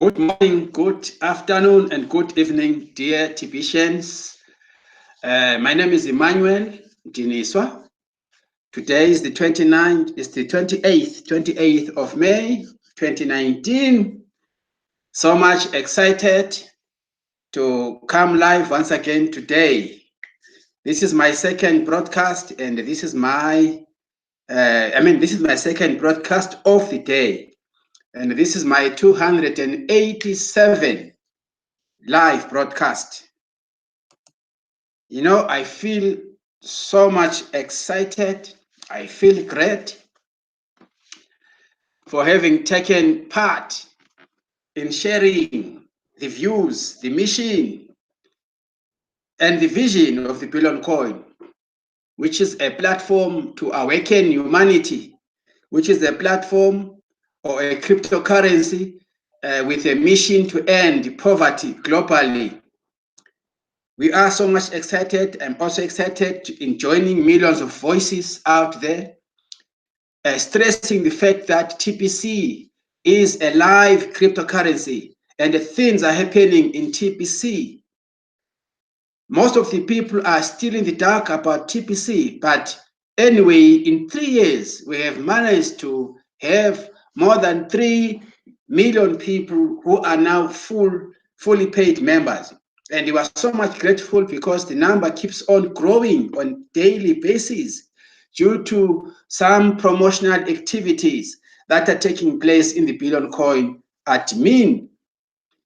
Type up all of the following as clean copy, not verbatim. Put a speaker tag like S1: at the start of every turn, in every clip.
S1: Good morning, good afternoon, and good evening, dear TBCians. My name is Emmanuel Mdiniswa. Today is the 28th of May, 2019. So much excited to come live once again today. This is my second broadcast, and this is my second broadcast of the day. And this is my 287 live broadcast. You know, I feel so much excited. I feel great for having taken part in sharing the views, the mission, and the vision of the Billion Coin, which is a platform to awaken humanity, which is a platform or a cryptocurrency with a mission to end poverty globally. We are so much excited. I'm also excited in joining millions of voices out there, stressing the fact that TBC is a live cryptocurrency and things are happening in TBC. Most of the people are still in the dark about TBC, but anyway, in 3 years, we have managed to have more than 3 million people who are now fully paid members. And we are so much grateful because the number keeps on growing on daily basis due to some promotional activities that are taking place in the Billion Coin admin.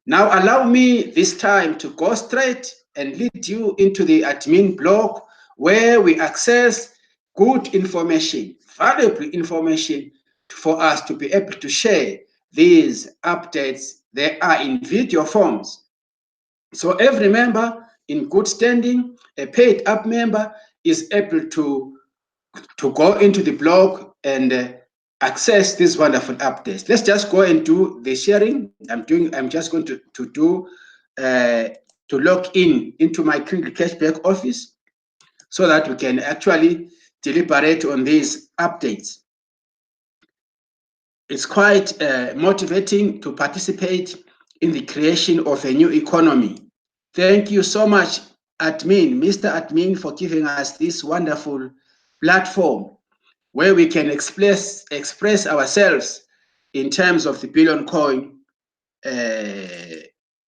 S1: Now allow me this time to go straight and lead you into the admin blog where we access good information, valuable information for us to be able to share these updates. They are in video forms. So every member in good standing, a paid up member, is able to go into the blog and access these wonderful updates. Let's just go and do the sharing. I'm just going to log in into my Kindle Cashback office so that we can actually deliberate on these updates. It's quite motivating to participate in the creation of a new economy. Thank you so much, admin, Mr. Admin, for giving us this wonderful platform where we can express ourselves in terms of the Billion Coin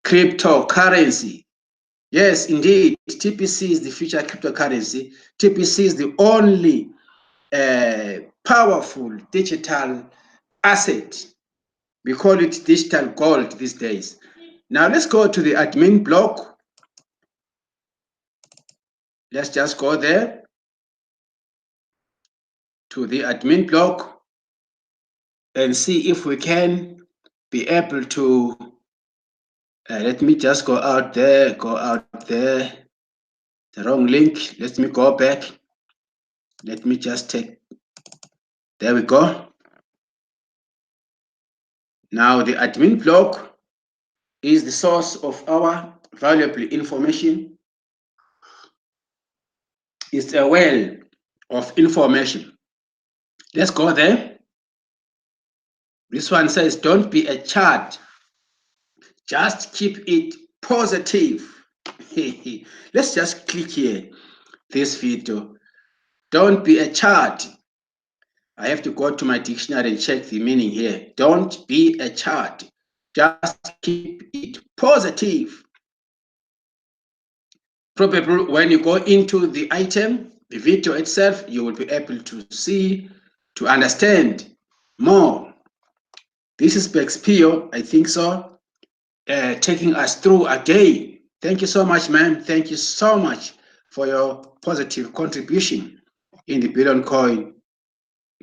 S1: cryptocurrency. Yes, indeed, TBC is the future cryptocurrency. TBC is the only powerful digital asset. We call it digital gold these days. Now let's go to the admin block. Let's just go there to the admin block and see if we can be able to, let me just go out there, the wrong link. Let me go back. Let me just take, there we go. Now the admin block is the source of our valuable information. It's a well of information. Let's go there. This one says, don't be a chart. Just keep it positive. Let's just click here, this video. Don't be a chart. I have to go to my dictionary and check the meaning here. Don't be a chart. Just keep it positive. Probably when you go into the item, the video itself, you will be able to see, to understand more. This is Bexpio, I think so, taking us through again. Thank you so much, man. Thank you so much for your positive contribution in the Billion Coin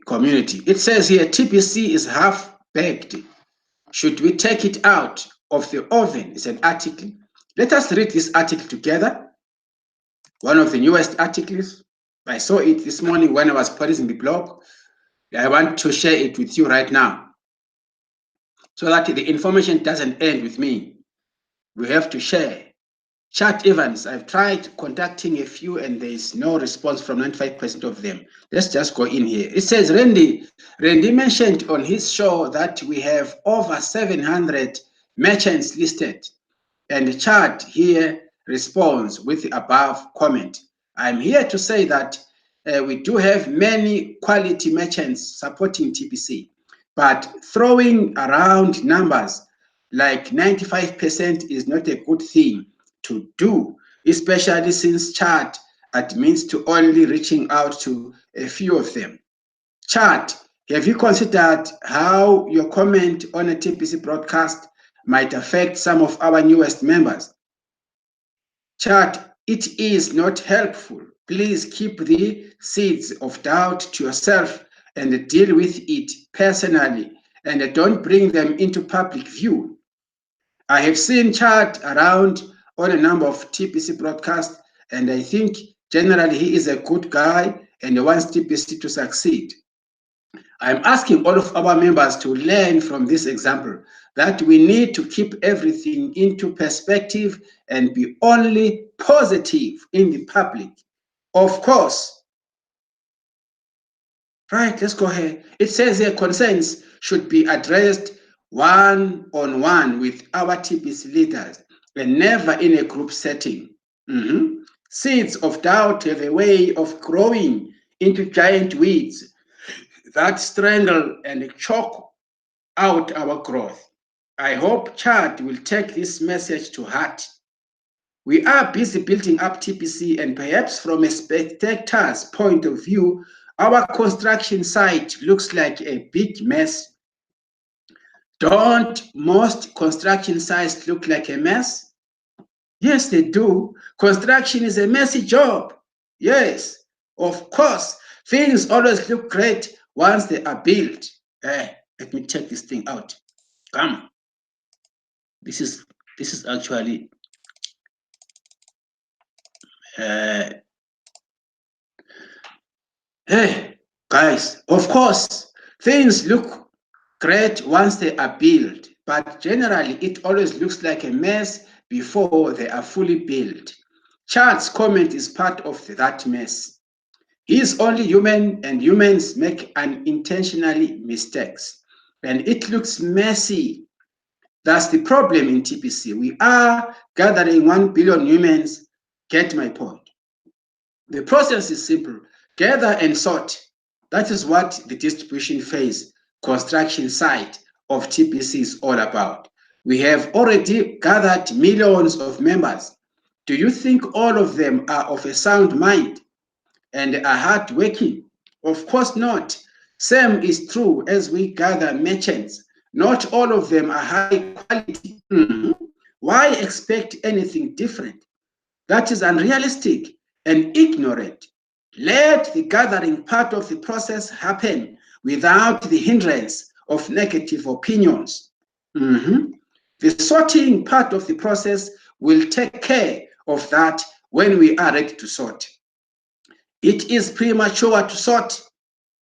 S1: community. It says here, TBC is half baked. Should we take it out of the oven? It's an article. Let us read this article together. One of the newest articles. I saw it this morning when I was posting the blog. I want to share it with you right now so that the information doesn't end with me. We have to share. Chat Evans, I've tried contacting a few and there is no response from 95% of them. Let's just go in here. It says Randy mentioned on his show that we have over 700 merchants listed, and the chart here responds with the above comment. I'm here to say that we do have many quality merchants supporting TPC, but throwing around numbers like 95% is not a good thing to do, especially since chart admits to only reaching out to a few of them. Chart, have you considered how your comment on a TPC broadcast might affect some of our newest members? Chart, it is not helpful. Please keep the seeds of doubt to yourself and deal with it personally, and don't bring them into public view. I have seen Chart around on a number of TPC broadcasts, and I think generally he is a good guy and wants TPC to succeed. I'm asking all of our members to learn from this example that we need to keep everything into perspective and be only positive in the public. Of course. Right, let's go ahead. It says here concerns should be addressed one-on-one with our TPC leaders and never in a group setting. Seeds of doubt have a way of growing into giant weeds that strangle and choke out our growth. I hope Chad will take this message to heart. We are busy building up TPC, and perhaps from a spectator's point of view, our construction site looks like a big mess. Don't most construction sites look like a mess? Yes, they do. Construction is a messy job. Yes, of course. Things always look great once they are built. Let me check this thing out. Come. This is actually hey guys, of course things look great once they are built, but generally it always looks like a mess before they are fully built. Chad's comment is part of that mess. He is only human, and humans make unintentionally mistakes, and it looks messy. That's the problem in TPC. We are gathering 1 billion humans. Get my point. The process is simple. Gather and sort. That is what the distribution phase construction site of TPC is all about. We have already gathered millions of members. Do you think all of them are of a sound mind and are hardworking? Of course not. Same is true as we gather merchants. Not all of them are high quality. Why expect anything different? That is unrealistic and ignorant. Let the gathering part of the process happen without the hindrance of negative opinions. The sorting part of the process will take care of that when we are ready to sort. It is premature to sort.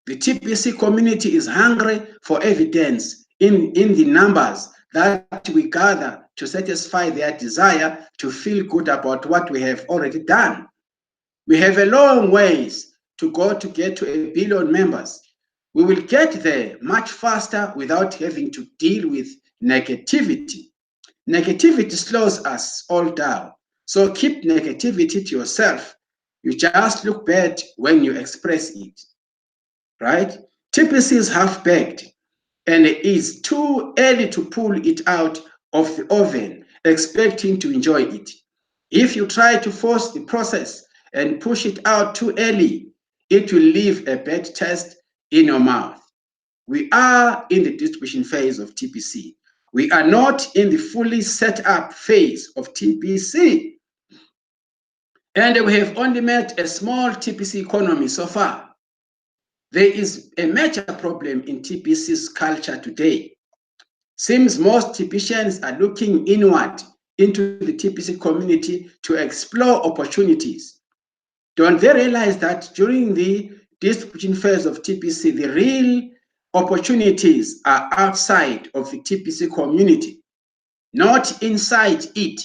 S1: The TPC community is hungry for evidence in the numbers that we gather to satisfy their desire to feel good about what we have already done. We have a long ways to go to get to 1 billion members. We will get there much faster without having to deal with negativity. Negativity slows us all down. So keep negativity to yourself. You just look bad when you express it, right? TPC is half-baked, and it is too early to pull it out of the oven, expecting to enjoy it. If you try to force the process and push it out too early, it will leave a bad taste in your mouth. We are in the distribution phase of TPC. We are not in the fully set up phase of TPC. And we have only met a small TPC economy so far. There is a major problem in TPC's culture today. Seems most TPCians are looking inward into the TPC community to explore opportunities. Don't they realize that during the distribution phase of TPC, the real opportunities are outside of the TPC community, not inside it?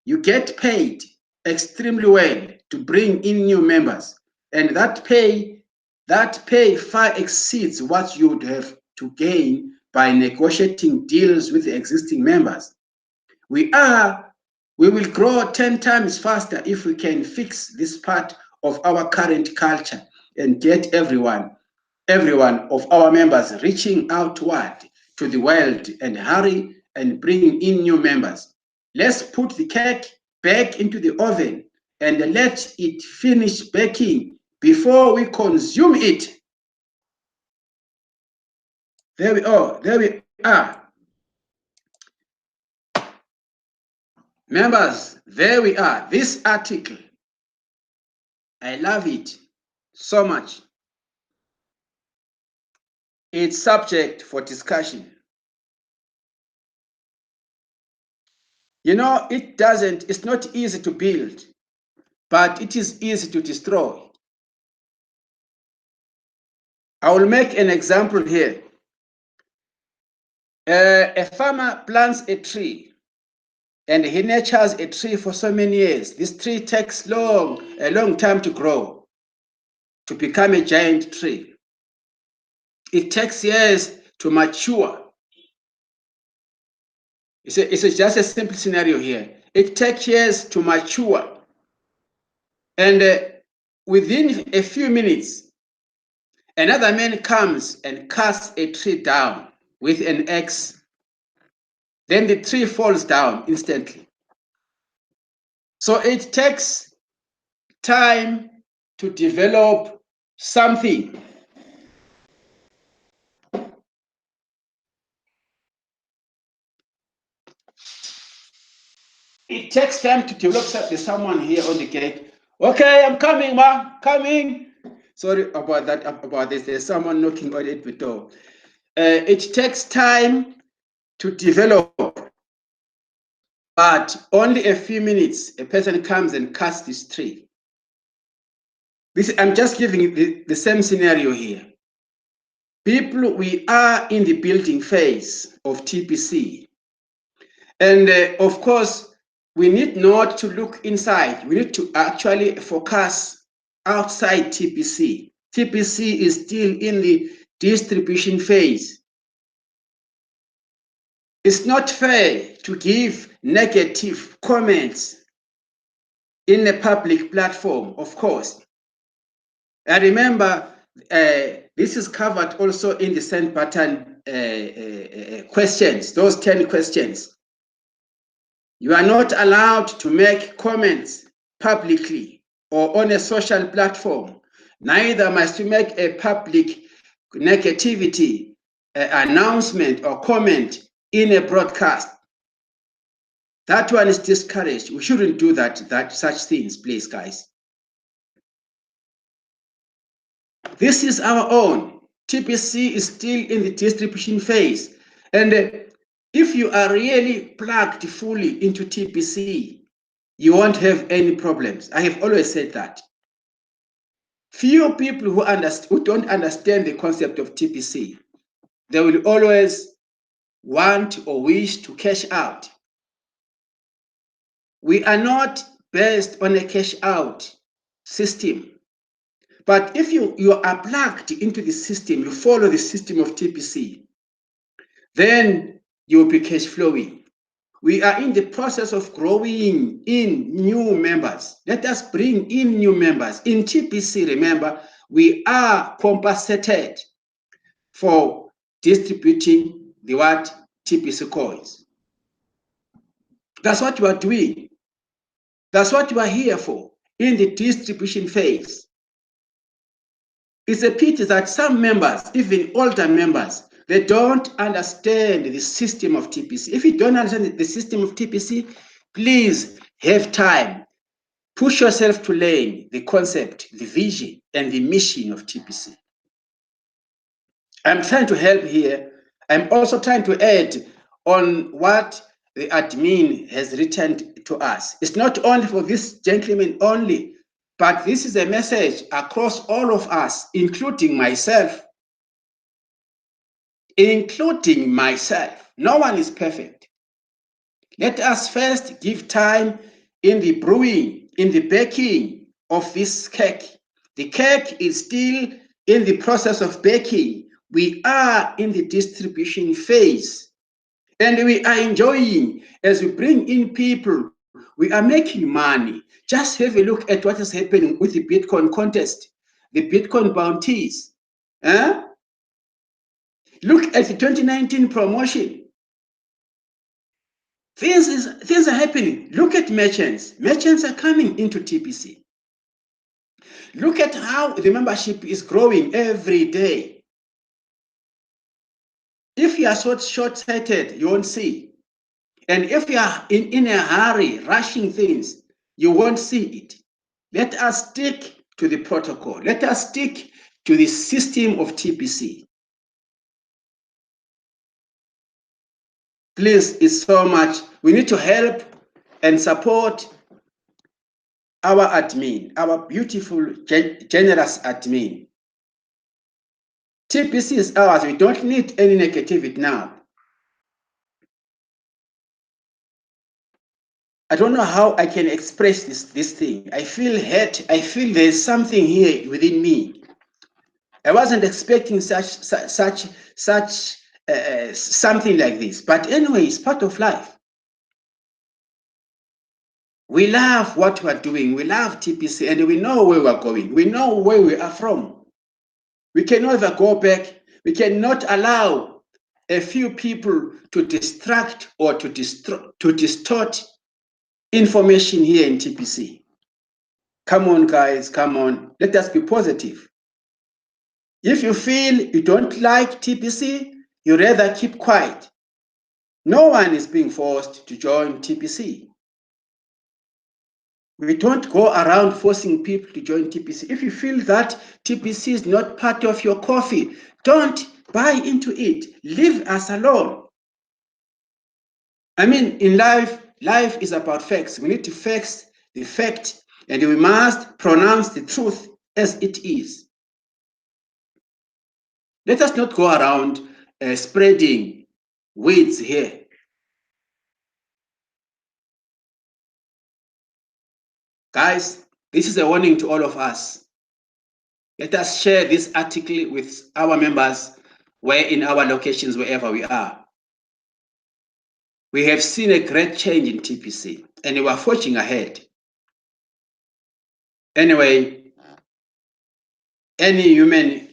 S1: You get paid extremely well to bring in new members, and that pay far exceeds what you would have to gain by negotiating deals with the existing members. We will grow 10 times faster if we can fix this part of our current culture and get everyone of our members reaching outward to the world and hurry and bring in new members. Let's put the cake back into the oven and let it finish baking before we consume it. There we are. There we are. Members, there we are. This article, I love it so much. It's subject for discussion. You know, it's not easy to build, but it is easy to destroy. I will make an example here. A farmer plants a tree and he nurtures a tree for so many years. This tree takes a long time to grow, to become a giant tree. It takes years to mature. It's just a simple scenario here. It takes years to mature. And within a few minutes, another man comes and cuts a tree down with an axe. Then the tree falls down instantly. So it takes time to develop something. It takes time to develop something. There's someone here on the gate. Okay, I'm coming, ma. Coming. Sorry about that. About this. There's someone knocking on the door. It takes time to develop, but only a few minutes, a person comes and cuts this tree. I'm just giving the same scenario here. People, we are in the building phase of TPC. And of course, we need not to look inside. We need to actually focus outside TPC. TPC is still in the distribution phase. It's not fair to give negative comments in a public platform, of course. I remember this is covered also in the send button questions, those 10 questions. You are not allowed to make comments publicly or on a social platform. Neither must you make a public negativity announcement or comment in a broadcast. That one is discouraged. We shouldn't do such things, please, guys. This is our own. TPC is still in the distribution phase. And if you are really plugged fully into TPC, you won't have any problems. I have always said that. Few people who don't understand the concept of TPC, they will always want or wish to cash out. We are not based on a cash out system. But if you are plugged into the system, you follow the system of TPC, then you'll be cash flowing. We are in the process of growing in new members. Let us bring in new members. In TPC, remember, we are compensated for distributing the TPC coins. That's what you are doing. That's what you are here for in the distribution phase. It's a pity that some members, even older members, they don't understand the system of TPC. If you don't understand the system of TPC, please have time. Push yourself to learn the concept, the vision, and the mission of TPC. I'm trying to help here. I'm also trying to add on what the admin has written to us. It's not only for this gentleman only, but this is a message across all of us, including myself. Including myself. No one is perfect. Let us first give time in the brewing, in the baking of this cake. The cake is still in the process of baking. We are in the distribution phase, and we are enjoying. As we bring in people, we are making money. Just have a look at what is happening with the Bitcoin contest, the Bitcoin bounties. Look at the 2019 promotion. Things are happening. Look at merchants. Merchants are coming into TBC. Look at how the membership is growing every day. If you are so short-sighted, you won't see. And if you are in a hurry, rushing things, you won't see it. Let us stick to the protocol. Let us stick to the system of TBC. Please, it's so much. We need to help and support our admin, our beautiful, generous admin. TBC is ours. We don't need any negativity now. I don't know how I can express this thing. I feel hurt. I feel there's something here within me. I wasn't expecting something like this. But anyway, it's part of life. We love what we're doing. We love TBC, and we know where we're going. We know where we are from. We cannot ever go back. We cannot allow a few people to distract or to distort information here in TBC. Come on, guys, come on. Let us be positive. If you feel you don't like TBC, you rather keep quiet. No one is being forced to join TBC. We don't go around forcing people to join TBC. If you feel that TBC is not part of your coffee, don't buy into it. Leave us alone. I mean, in life is about facts. We need to face the fact, and we must pronounce the truth as it is. Let us not go around spreading weeds here. Guys, this is a warning to all of us. Let us share this article with our members in our locations, wherever we are. We have seen a great change in TBC, and we are forging ahead. Anyway, any human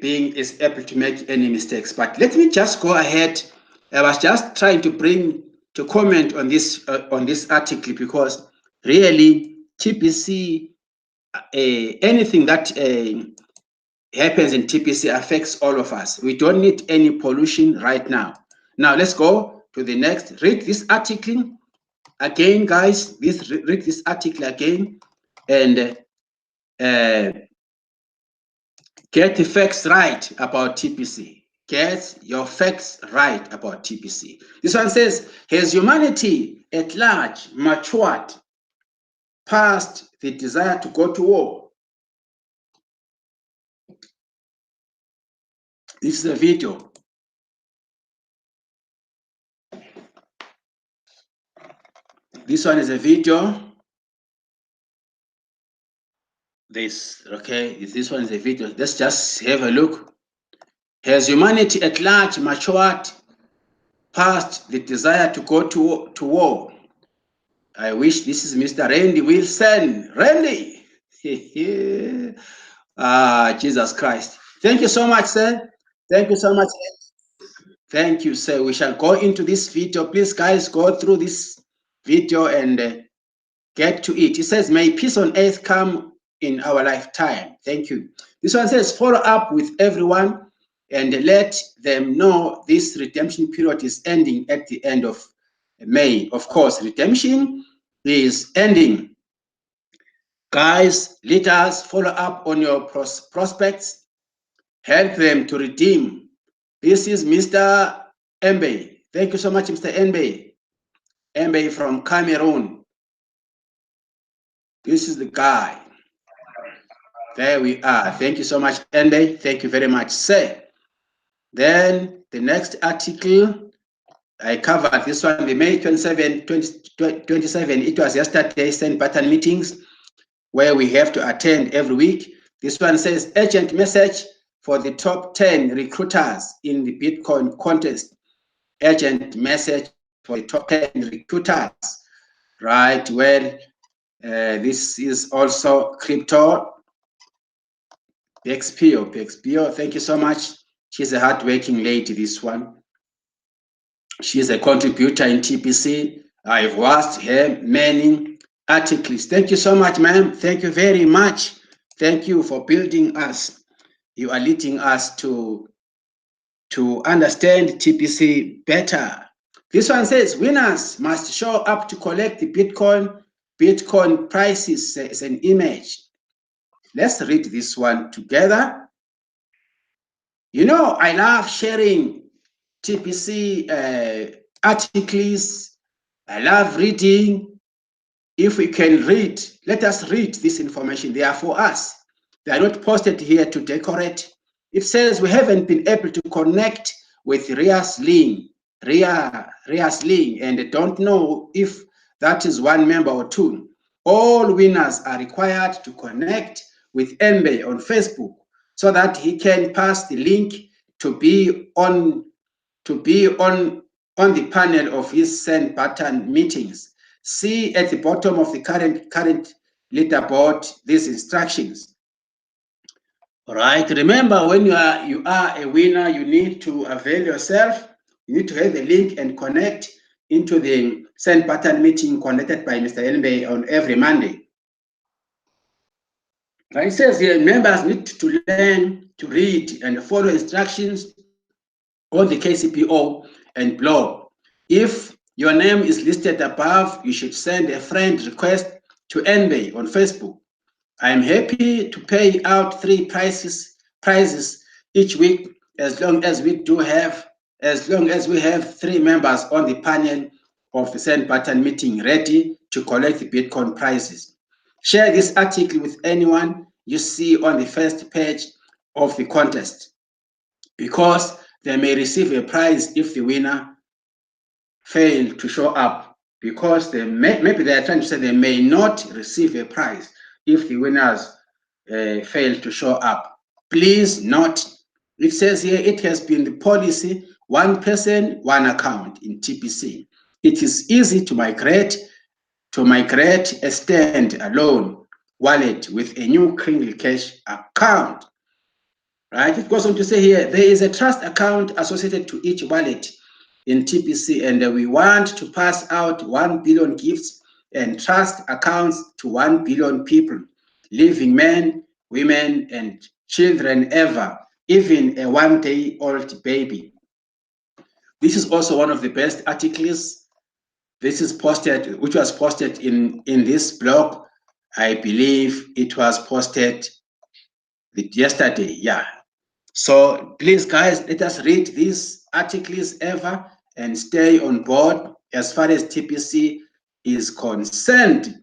S1: being is able to make any mistakes, but let me just go ahead. I was just trying to comment on this article, because really TBC, anything that happens in TBC affects all of us. We don't need any pollution right now. Now let's go to the next. Read this article again, guys. Read this article again, and get the facts right about TBC. Get your facts right about TBC. This one says, has humanity at large matured past the desire to go to war? This is a video. This one is a video. This one is a video. Let's just have a look. Has humanity at large matured past the desire to go to war? I wish this is Mr. Randy Wilson. Randy! Jesus Christ. Thank you so much, sir. Thank you so much. Thank you, sir. We shall go into this video. Please, guys, go through this video and get to it. It says, may peace on earth come in our lifetime. Thank you. This one says, follow up with everyone and let them know this redemption period is ending at the end of May. Of course, redemption is ending. Guys, let us follow up on your prospects. Help them to redeem. This is Mr. Mbe. Thank you so much, Mr. Mbe. Mbe from Cameroon. This is the guy. There we are. Thank you so much, Mbe. Thank you very much, sir. Then the next article, I covered this one, the May 27, 2027. It was yesterday, send pattern meetings where we have to attend every week. This one says, urgent message for the top 10 recruiters in the Bitcoin contest. Urgent message for the top 10 recruiters, right? Well, this is also crypto. Pexpio, thank you so much. She's a hardworking lady, this one. She's a contributor in TPC. I've watched her many articles. Thank you so much, ma'am. Thank you very much. Thank you for building us. You are leading us to understand TPC better. This one says winners must show up to collect the Bitcoin prices as an image. Let's read this one together. You know, I love sharing TPC articles. I love reading. If we can read, let us read this information. They are for us. They are not posted here to decorate. It says we haven't been able to connect with Rias Ling, and don't know if that is one member or two. All winners are required to connect with Embe on Facebook so that he can pass the link to be on the panel of his send button meetings. See at the bottom of the current leaderboard these instructions. All right. Remember, when you are a winner, you need to avail yourself. You need to have the link and connect into the send button meeting conducted by Mr. Elmbe on every Monday. It says here, members need to learn to read and follow instructions on the KCPO and blog. If your name is listed above, you should send a friend request to Envy on Facebook. I am happy to pay out 3 prizes each week as long as we have 3 members on the panel of the send button meeting ready to collect the Bitcoin prizes. Share this article with anyone you see on the first page of the contest, because they may receive a prize if the winner fail to show up, because maybe they are trying to say they may not receive a prize if the winners fail to show up. Please note, it says here it has been the policy, one person, one account in TPC. It is easy to migrate a standalone wallet with a new Kringle Cash account. Right? It goes on to say here, there is a trust account associated to each wallet in TPC, and we want to pass out 1 billion gifts and trust accounts to 1 billion people, living men, women, and children ever, even a 1-day-old baby. This is also one of the best articles. This is posted, which was posted in this blog. I believe it was posted yesterday. Yeah. So please, guys, let us read these articles ever and stay on board as far as TPC is concerned.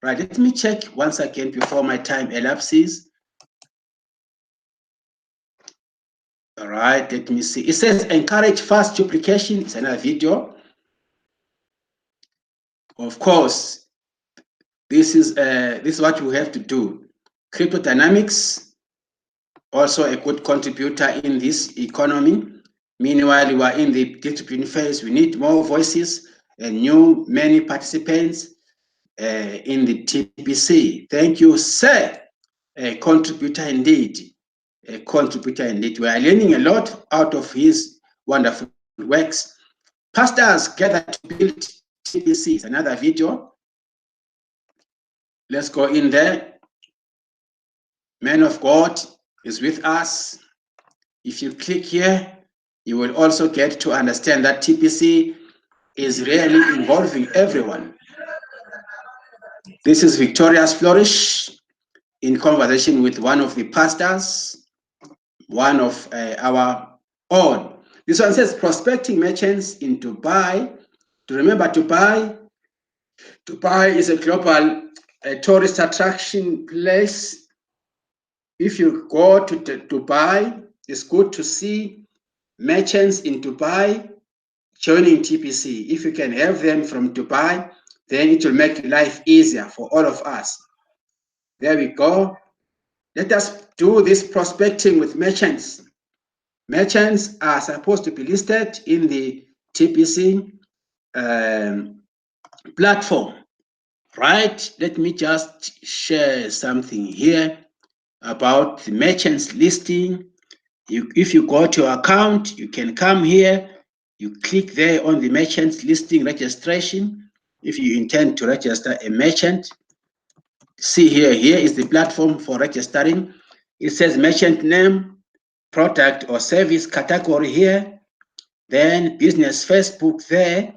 S1: Right, let me check once again before my time elapses. All right, let me see. It says encourage fast duplication. It's another video. Of course, this is what you have to do. Crypto dynamics, also a good contributor in this economy. Meanwhile, we are in the distribution phase. We need more voices and many participants in the TPC. Thank you, sir. A contributor indeed. A contributor indeed. We are learning a lot out of his wonderful works. Pastors gather to build TPC. It's another video. Let's go in there. Man of God is with us. If you click here, you will also get to understand that TPC is really involving everyone. This is Victoria's Flourish in conversation with one of the pastors, one of our own. This one says prospecting merchants in Dubai. To remember, Dubai is a global tourist attraction place. If you go to Dubai, it's good to see merchants in Dubai joining TPC. If you can have them from Dubai, then it will make life easier for all of us. There we go. Let us do this prospecting with merchants. Merchants are supposed to be listed in the TBC platform, right? Let me just share something here about the merchants listing. If you go to your account, you can come here, you click there on the merchants listing registration. If you intend to register a merchant, see here is the platform for registering. It says merchant name, product or service category here, then business Facebook there,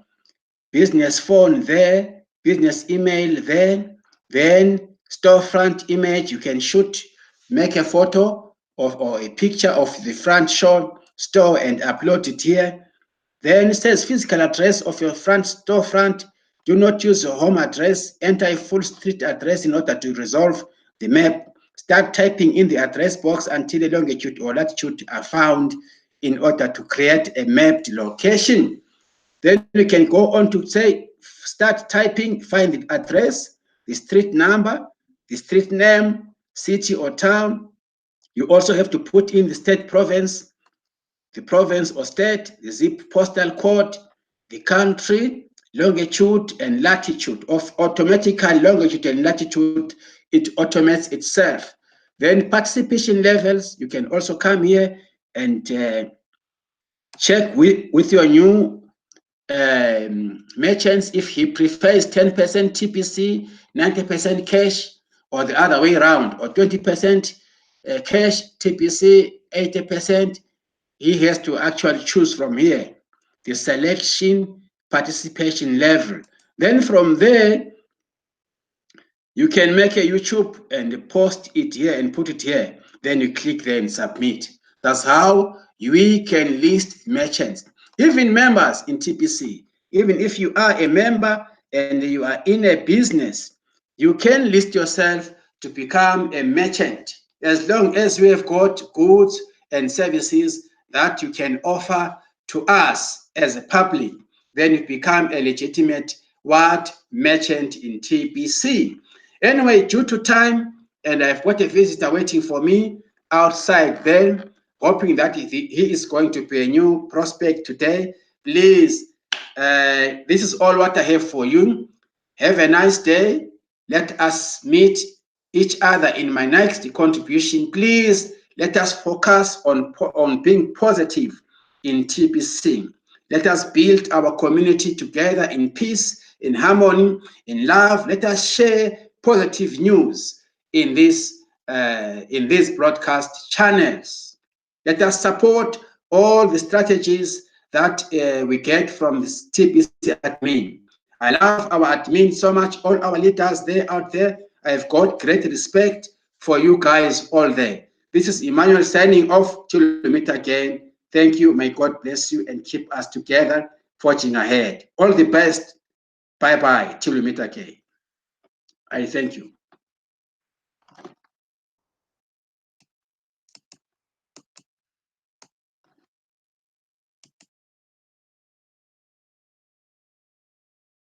S1: business phone there, business email there, then storefront image. You can shoot, make a photo or a picture of the front store and upload it here. Then it says physical address of your front storefront. Do not use your home address. Enter a full street address in order to resolve the map. Start typing in the address box until the longitude or latitude are found in order to create a mapped location. Then you can go on to say, start typing, find the address, the street number, the street name, city or town. You also have to put in the state, province, the province or state, the zip postal code, the country, longitude and latitude. Automatically, longitude and latitude, it automates itself. Then participation levels, you can also come here and check with your new merchants if he prefers 10% TPC, 90% cash, or the other way around, or 20% cash, TPC, 80%. He has to actually choose from here the selection participation level. Then from there, you can make a YouTube and post it here and put it here. Then you click there and submit. That's how we can list merchants, even members in TPC. Even if you are a member and you are in a business, you can list yourself to become a merchant as long as you have got goods and services that you can offer to us as a public. Then you become a legitimate merchant in TPC. Anyway, due to time, and I've got a visitor waiting for me outside then, hoping that he is going to be a new prospect today. Please, this is all what I have for you. Have a nice day. Let us meet each other in my next contribution. Please, let us focus on being positive in TPC. Let us build our community together in peace, in harmony, in love. Let us share positive news in these broadcast channels. Let us support all the strategies that we get from this TPC admin. I love our admin so much, all our leaders out there. I've got great respect for you guys all there. This is Emmanuel signing off till we meet again. Thank you. May God bless you and keep us together, forging ahead. All the best. Bye-bye till we meet again. I thank you.